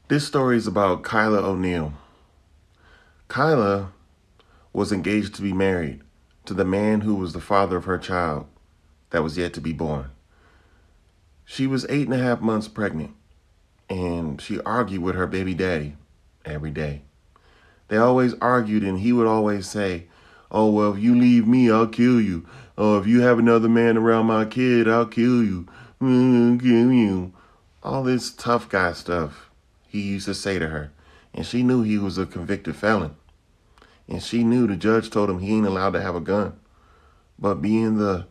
This story is about Kyla O'Neill. Kyla was engaged to be married to the man who was the father of her child that was yet to be born. She was 8.5 months pregnant, and she argued with her baby daddy every day. They always argued, and he would always say, "Oh, well, if you leave me, I'll kill you. Oh, if you have another man around my kid, I'll kill you. Kill you." All this tough guy stuff he used to say to her. And she knew he was a convicted felon. And she knew the judge told him he ain't allowed to have a gun. But being the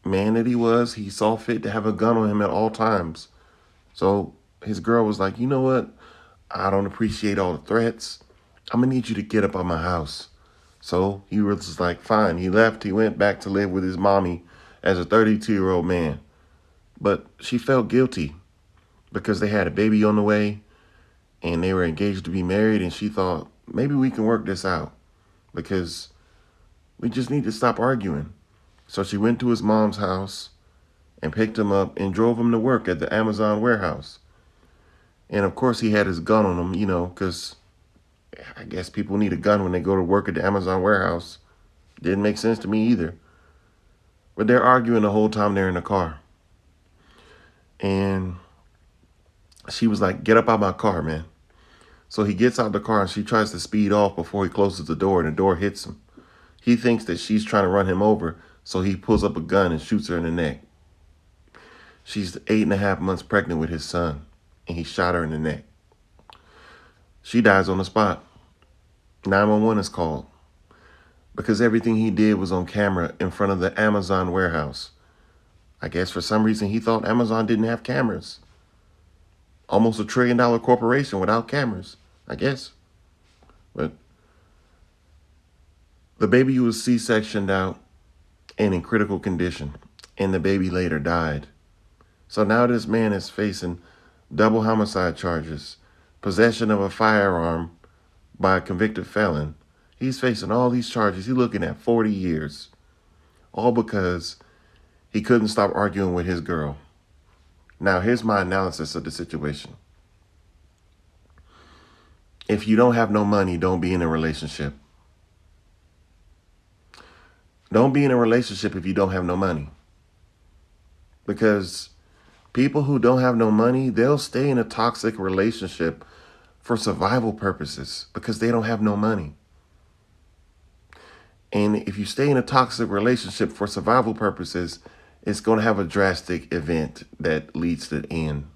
man that he was, he saw fit to have a gun on him at all times. So his girl was like, "You know what? I don't appreciate all the threats. I'm going to need you to get up on my house." So he was just like, fine. He left. He went back to live with his mommy as a 32-year-old man. But she felt guilty because they had a baby on the way and they were engaged to be married. And she thought, maybe we can work this out because we just need to stop arguing. So she went to his mom's house and picked him up and drove him to work at the Amazon warehouse. And of course, he had his gun on him, because I guess people need a gun when they go to work at the Amazon warehouse. Didn't make sense to me either. But they're arguing the whole time they're in the car. And she was like, "Get up out of my car, man." So he gets out the car and she tries to speed off before he closes the door and the door hits him. He thinks that she's trying to run him over, so he pulls up a gun and shoots her in the neck. She's 8.5 months pregnant with his son, and he shot her in the neck. She dies on the spot. 911 is called because everything he did was on camera in front of the Amazon warehouse. I guess for some reason he thought Amazon didn't have cameras. Almost $1 trillion corporation without cameras, I guess. But the baby was C-sectioned out and in critical condition, and the baby later died. So now this man is facing double homicide charges, possession of a firearm by a convicted felon. He's facing all these charges. He's looking at 40 years, all because he couldn't stop arguing with his girl. Now, here's my analysis of the situation. If you don't have no money, don't be in a relationship. Don't be in a relationship if you don't have no money. Because people who don't have no money, they'll stay in a toxic relationship for survival purposes because they don't have no money. And if you stay in a toxic relationship for survival purposes, it's going to have a drastic event that leads to the end.